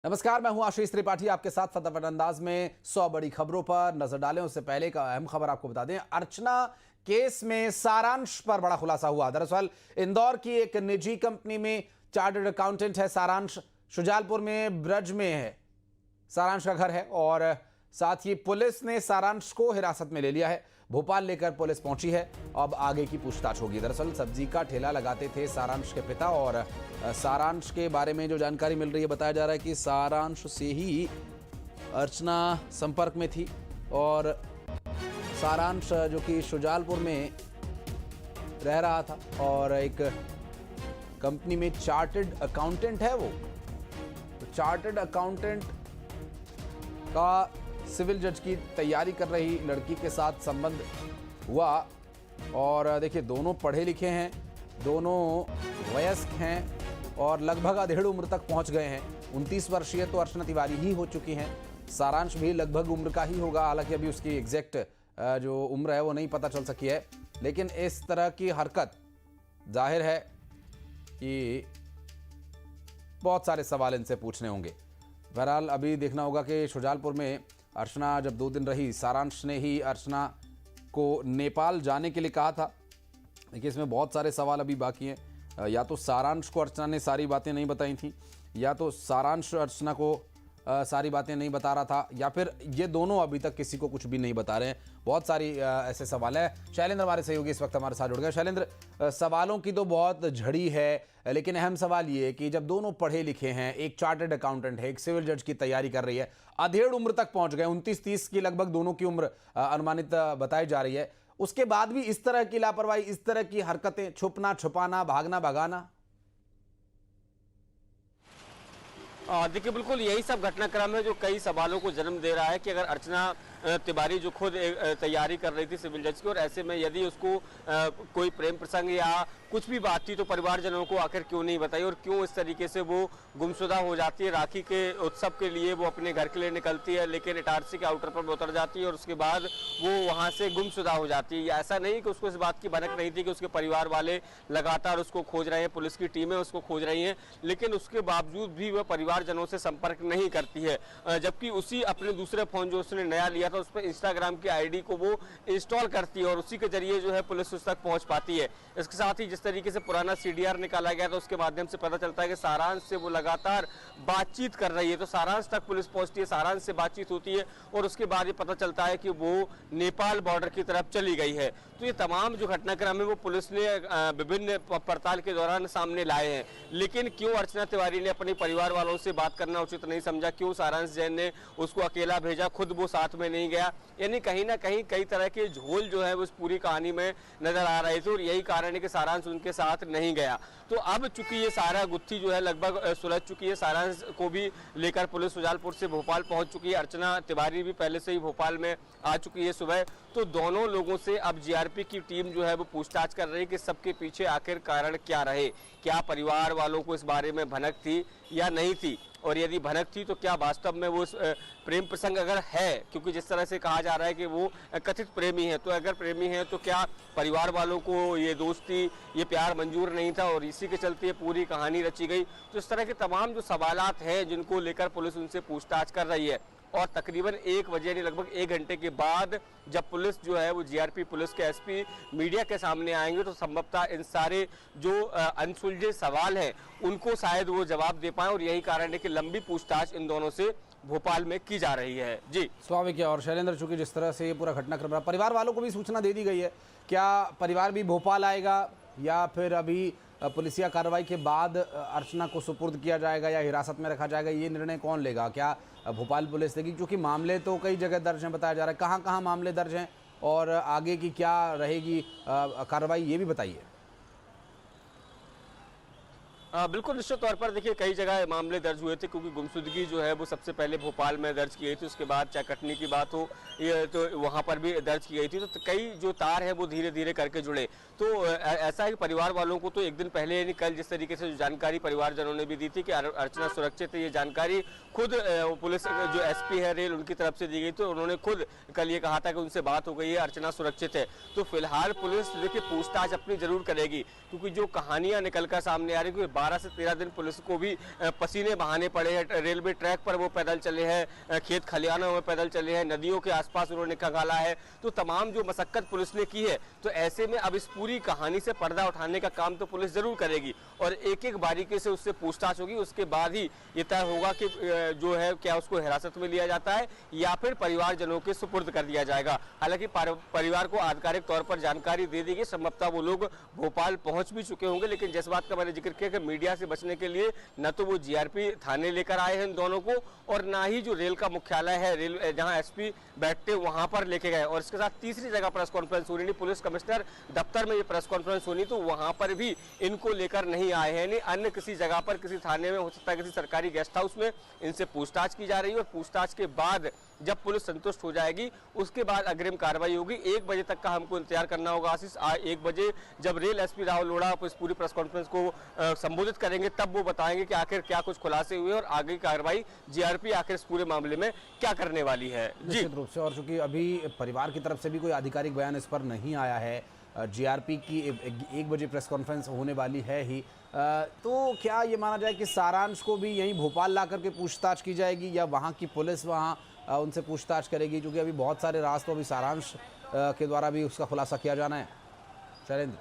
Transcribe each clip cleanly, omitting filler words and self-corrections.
नमस्कार, मैं हूं आशीष त्रिपाठी आपके साथ फटाफट अंदाज में 100 बड़ी खबरों पर नजर डालें उससे पहले एक अहम खबर आपको बता दें। अर्चना केस में सारांश पर बड़ा खुलासा हुआ। दरअसल इंदौर की एक निजी कंपनी में चार्टर्ड अकाउंटेंट है सारांश। शुजालपुर में ब्रज में है सारांश का घर है और साथ ही पुलिस ने सारांश को हिरासत में ले लिया है। भोपाल लेकर पुलिस पहुंची है। अब आगे की पूछताछ होगी। दरअसल सब्जी का ठेला लगाते थे सारांश के पिता और सारांश के बारे में जो जानकारी मिल रही है, बताया जा रहा है कि सारांश से ही अर्चना संपर्क में थी और सारांश जो कि शुजालपुर में रह रहा था और एक कंपनी में चार्टर्ड अकाउंटेंट है। वो तो चार्टर्ड अकाउंटेंट का सिविल जज की तैयारी कर रही लड़की के साथ संबंध हुआ और देखिए दोनों पढ़े लिखे हैं, दोनों वयस्क हैं और लगभग अधेड़ उम्र तक पहुंच गए हैं। 29 वर्षीय तो अर्चना तिवारी ही हो चुकी हैं। सारांश भी लगभग उम्र का ही होगा, हालांकि अभी उसकी एग्जैक्ट जो उम्र है वो नहीं पता चल सकी है। लेकिन इस तरह की हरकत जाहिर है कि बहुत सारे सवाल इनसे पूछने होंगे। बहरहाल अभी देखना होगा कि शुजालपुर में अर्चना जब 2 दिन रही, सारांश ने ही अर्चना को नेपाल जाने के लिए कहा था। देखिए इसमें बहुत सारे सवाल अभी बाकी हैं। या तो सारांश को अर्चना ने सारी बातें नहीं बताई थी, या तो सारांश अर्चना को सारी बातें नहीं बता रहा था, या फिर ये दोनों अभी तक किसी को कुछ भी नहीं बता रहे हैं। बहुत सारी ऐसे सवाल हैं। शैलेंद्र हमारे सहयोगी इस वक्त हमारे साथ जुड़ गए। शैलेंद्र, सवालों की तो बहुत झड़ी है, लेकिन अहम सवाल ये कि जब दोनों पढ़े लिखे हैं, एक चार्टर्ड अकाउंटेंट है, एक सिविल जज की तैयारी कर रही है, अधेड़ उम्र तक पहुंच गए, 29-30 की लगभग दोनों की उम्र अनुमानित बताई जा रही है, उसके बाद भी इस तरह की लापरवाही, इस तरह की हरकतें, छुपना छुपाना, भागना भगाना। देखिए बिल्कुल यही सब घटनाक्रम है जो कई सवालों को जन्म दे रहा है कि अगर अर्चना तिवारी जो खुद तैयारी कर रही थी सिविल जज की, और ऐसे में यदि उसको कोई प्रेम प्रसंग या कुछ भी बात थी तो परिवारजनों को आखिर क्यों नहीं बताई और क्यों इस तरीके से वो गुमशुदा हो जाती है। राखी के उत्सव के लिए वो अपने घर के लिए निकलती है, लेकिन इटारसी के आउटर पर उतर जाती है और उसके बाद वो वहाँ से गुमशुदा हो जाती है। ऐसा नहीं कि उसको इस बात की भनक नहीं थी कि उसके परिवार वाले लगातार उसको खोज रहे हैं, पुलिस की टीमें उसको खोज रही हैं, लेकिन उसके बावजूद भी वह परिवारजनों से संपर्क नहीं करती है। जबकि उसी अपने दूसरे फोन जो उसने नया लिया था उस पर इंस्टाग्राम की आईडी को वो इंस्टॉल करती है और उसी के जरिए जो है पुलिस उस तक पहुंच पाती है। इसके साथ ही जिस तरीके से पुराना सीडीआर निकाला गया था उसके माध्यम से पता चलता है कि सारांश से वो लगातार बातचीत कर रही है, तो सारांश तक पुलिस पहुंचती है, सारांश से बातचीत होती है और उसके बाद ये पता चलता है कि वो नेपाल बॉर्डर की तरफ चली गई है। तो ये तमाम जो घटनाक्रम है वो पुलिस ने विभिन्न पड़ताल के दौरान सामने लाए हैं। लेकिन क्यों अर्चना तिवारी ने अपने परिवार वालों से बात करना उचित नहीं समझा, क्यों सारांश जैन ने उसको अकेला भेजा, खुद वो साथ में नहीं गया, यानी कहीं ना कहीं कई तरह के झोल जो है वो इस पूरी कहानी में नजर आ रहे थे और यही कारण है कि सारांश उनके साथ नहीं गया। तो अब चूंकि ये सारा गुत्थी जो है लगभग सुलझ चुकी है, सारांश को भी लेकर पुलिस शुजालपुर से भोपाल पहुंच चुकी है, अर्चना तिवारी भी पहले से ही भोपाल में आ चुकी है सुबह। तो दोनों लोगों से अब जीआरपी की टीम जो है वो पूछताछ कर रही है कि सबके पीछे आखिर कारण क्या रहे, क्या परिवार वालों को इस बारे में भनक थी या नहीं थी, और यदि भनक थी तो क्या वास्तव में वो प्रेम प्रसंग अगर है, क्योंकि जिस तरह से कहा जा रहा है कि वो कथित प्रेमी है, तो अगर प्रेमी है तो क्या परिवार वालों को ये दोस्ती, ये प्यार मंजूर नहीं था और इसी के चलते ये पूरी कहानी रची गई। तो इस तरह के तमाम जो सवालात हैं जिनको लेकर पुलिस उनसे पूछताछ कर रही है और तकरीबन 1 बजे यानी लगभग 1 घंटे के बाद जब पुलिस जो है वो जीआरपी पुलिस के एसपी मीडिया के सामने आएंगे तो संभवतः इन सारे जो अनसुलझे सवाल हैं उनको शायद वो जवाब दे पाए और यही कारण है कि लंबी पूछताछ इन दोनों से भोपाल में की जा रही है। जी स्वाभाविक है। और शैलेंद्र, चूंकि जिस तरह से ये पूरा घटनाक्रम रहा, परिवार वालों को भी सूचना दे दी गई है, क्या परिवार भी भोपाल आएगा या फिर अभी पुलिसिया कार्रवाई के बाद अर्चना को सुपुर्द किया जाएगा या हिरासत में रखा जाएगा, ये निर्णय कौन लेगा? क्या भोपाल पुलिस देगी? क्योंकि मामले तो कई जगह दर्ज हैं, बताया जा रहा है। कहाँ कहाँ मामले दर्ज हैं और आगे की क्या रहेगी कार्रवाई, ये भी बताइए। बिल्कुल निश्चित तौर पर देखिए कई जगह मामले दर्ज हुए थे, क्योंकि गुमशुदगी जो है वो सबसे पहले भोपाल में दर्ज की गई थी, उसके बाद चाहे कटनी की बात हो ये तो वहाँ पर भी दर्ज की गई थी। तो कई जो तार है वो धीरे धीरे करके जुड़े। तो ऐसा है कि परिवार वालों को तो एक दिन पहले यानी कल जिस तरीके से जो जानकारी परिवारजनों ने भी दी थी कि अर्चना सुरक्षित है, ये जानकारी खुद पुलिस जो एसपी है रेल उनकी तरफ से दी गई। तो उन्होंने खुद कल ये कहा था कि उनसे बात हो गई है, अर्चना सुरक्षित है। तो फिलहाल पुलिस देखिए पूछताछ अपनी जरूर करेगी, क्योंकि जो कहानियां निकल कर सामने आ रही है 12 से 13 दिन पुलिस को भी पसीने बहाने पड़े हैं। रेलवे ट्रैक पर वो पैदल चले हैं, खेत खलिहानों में पैदल चले हैं, नदियों के आसपास उन्होंने खंगाला है। तो तमाम जो मशक्कत पुलिस ने की है, तो ऐसे में अब इस पूरी कहानी से पर्दा उठाने का काम तो पुलिस जरूर करेगी और एक एक बारीकी से उससे पूछताछ होगी। उसके बाद ही ये तय होगा कि जो है क्या उसको हिरासत में लिया जाता है या फिर परिवारजनों के सुपुर्द कर दिया जाएगा। हालांकि परिवार को आधिकारिक तौर पर जानकारी दे दी गई, संभवतः वो लोग भोपाल पहुंच भी चुके होंगे, लेकिन जिस बात का मैंने जिक्र किया कि मीडिया से बचने के लिए न तो वो जीआरपी थाने लेकर आए हैं इन दोनों को और ना ही जो रेल का मुख्यालय है, रेल जहां एसपी बैठते वहां पर लेके गए। और इसके साथ तीसरी जगह प्रेस कॉन्फ्रेंस होनी नहीं, पुलिस कमिश्नर दफ्तर में ये प्रेस कॉन्फ्रेंस होनी, तो वहां पर भी इनको लेकर नहीं आए हैं। नहीं, अन्य किसी जगह पर, किसी थाने में, हो सकता है किसी सरकारी गेस्ट हाउस में इनसे पूछताछ की जा रही है और पूछताछ के बाद जब पुलिस संतुष्ट हो जाएगी उसके बाद अग्रिम कार्रवाई होगी। 1 बजे तक का हमको इंतजार करना होगा आशीष। 1 बजे जब रेल एसपी राहुल लोढ़ा इस पूरी प्रेस कॉन्फ्रेंस को संबोधित करेंगे तब वो बताएंगे कि आखिर क्या कुछ खुलासे हुए और आगे की कार्रवाई जीआरपी आखिर इस पूरे मामले में क्या करने वाली है। निश्चित रूप से, और चूंकि अभी परिवार की तरफ से भी कोई आधिकारिक बयान इस पर नहीं आया है, जीआरपी की 1 बजे प्रेस कॉन्फ्रेंस होने वाली है ही, तो क्या ये माना जाए कि सारांश को भी यहीं भोपाल ला करके पूछताछ की जाएगी या वहाँ की पुलिस वहाँ उनसे पूछताछ करेगी? क्योंकि अभी बहुत सारे रास्तों अभी सारांश के द्वारा भी उसका खुलासा किया जाना है। शैलेंद्र,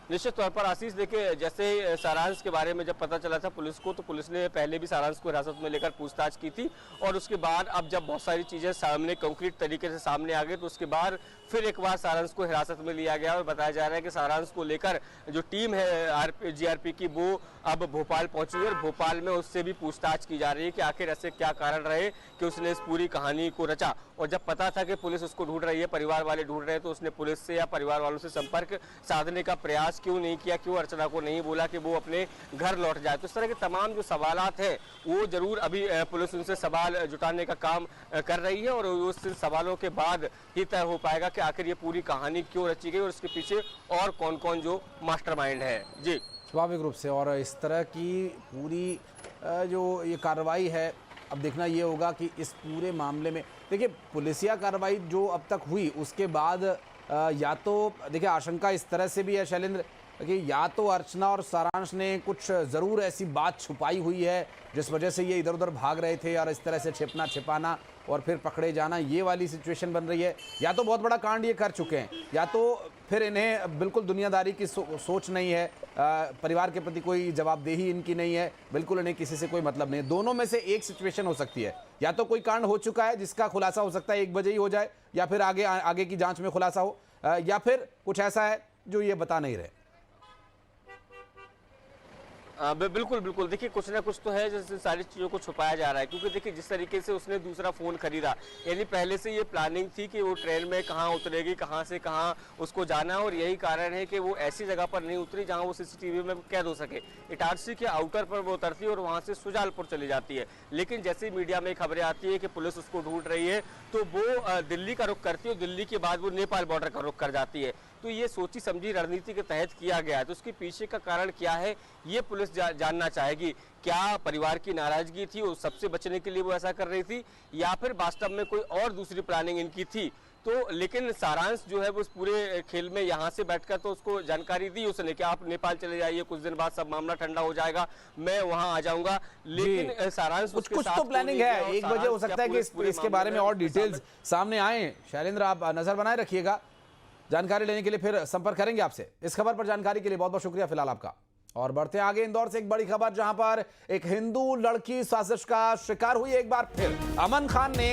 निश्चित तौर पर आशीष, देखिए जैसे सारांश के बारे में जब पता चला था पुलिस को, तो पुलिस ने पहले भी सारांश को हिरासत में लेकर पूछताछ की थी और उसके बाद अब जब बहुत सारी चीज़ें सामने कंक्रीट तरीके से सामने आ गई तो उसके बाद फिर एक बार सारांश को हिरासत में लिया गया और बताया जा रहा है कि सारांश को लेकर जो टीम है जीआरपी की वो अब भोपाल पहुंची है और भोपाल में उससे भी पूछताछ की जा रही है कि आखिर ऐसे क्या कारण रहे कि उसने इस पूरी कहानी को रचा। और जब पता था कि पुलिस उसको ढूंढ रही है, परिवार वाले ढूंढ रहे हैं, तो उसने पुलिस से या परिवार वालों से संपर्क साधने का प्रयास क्यों नहीं किया, क्यों अर्चना को नहीं बोला कि वो अपने घर लौट जाए। तो इस तरह के तमाम जो सवालात हैं वो जरूर अभी पुलिस उनसे सवाल जुटाने का काम कर रही है और उस सवालों के बाद ही तय हो पाएगा कि आखिर ये पूरी कहानी क्यों रची गई और इसके पीछे और कौन कौन जो मास्टरमाइंड है। जी, स्वाभाविक रूप से, और इस तरह की पूरी जो ये कार्रवाई है, अब देखना ये होगा कि इस पूरे मामले में देखिए पुलिसिया कार्रवाई जो अब तक हुई उसके बाद या तो देखिए आशंका इस तरह से भी है शैलेंद्र कि या तो अर्चना और सारांश ने कुछ ज़रूर ऐसी बात छुपाई हुई है जिस वजह से ये इधर उधर भाग रहे थे और इस तरह से छिपना छिपाना और फिर पकड़े जाना, ये वाली सिचुएशन बन रही है। या तो बहुत बड़ा कांड ये कर चुके हैं या तो फिर इन्हें बिल्कुल दुनियादारी की सोच नहीं है, परिवार के प्रति कोई जवाबदेही इनकी नहीं है, बिल्कुल इन्हें किसी से कोई मतलब नहीं है। दोनों में से एक सिचुएशन हो सकती है, या तो कोई कांड हो चुका है जिसका खुलासा हो सकता है 1 बजे ही हो जाए या फिर आगे की जांच में खुलासा हो, या फिर कुछ ऐसा है जो ये बता नहीं रहे। बिल्कुल देखिए कुछ ना कुछ तो है जैसे सारी चीज़ों को छुपाया जा रहा है, क्योंकि देखिए जिस तरीके से उसने दूसरा फ़ोन खरीदा, यानी पहले से ये प्लानिंग थी कि वो ट्रेन में कहाँ उतरेगी, कहाँ से कहाँ उसको जाना है और यही कारण है कि वो ऐसी जगह पर नहीं उतरी जहाँ वो सीसीटीवी में कैद हो सके। इटारसी के आउटर पर वो उतरती है और वहाँ से सुजालपुर चली जाती है, लेकिन जैसे मीडिया में खबरें आती है कि पुलिस उसको ढूंढ रही है तो वो दिल्ली का रुख करती है और दिल्ली के बाद वो नेपाल बॉर्डर का रुख कर जाती है। तो ये सोची समझी रणनीति के तहत किया गया है। तो उसके पीछे का कारण क्या है ये पुलिस जानना चाहेगी। क्या परिवार की नाराजगी थी, वो सबसे बचने के लिए वो ऐसा कर रही थी, या फिर वास्तव में कोई और दूसरी प्लानिंग इनकी थी। तो लेकिन सारांश जो है वो उस पूरे खेल में यहाँ से बैठकर तो उसको जानकारी दी उसने कि आप नेपाल चले जाइए, कुछ दिन बाद सब मामला ठंडा हो जाएगा, मैं वहाँ आ जाऊंगा। लेकिन सारांश कुछ तो प्लानिंग है। 1 बजे हो सकता है कि इसके बारे में और डिटेल्स सामने आए। शैलेंद्र, आप नजर बनाए रखिएगा, जानकारी लेने के लिए फिर संपर्क करेंगे आपसे। इस खबर पर जानकारी के लिए बहुत बहुत शुक्रिया फिलहाल आपका। और बढ़ते हैं आगे, इंदौर से एक बड़ी खबर जहां पर एक हिंदू लड़की साजिश का शिकार हुई एक बार फिर। अमन खान ने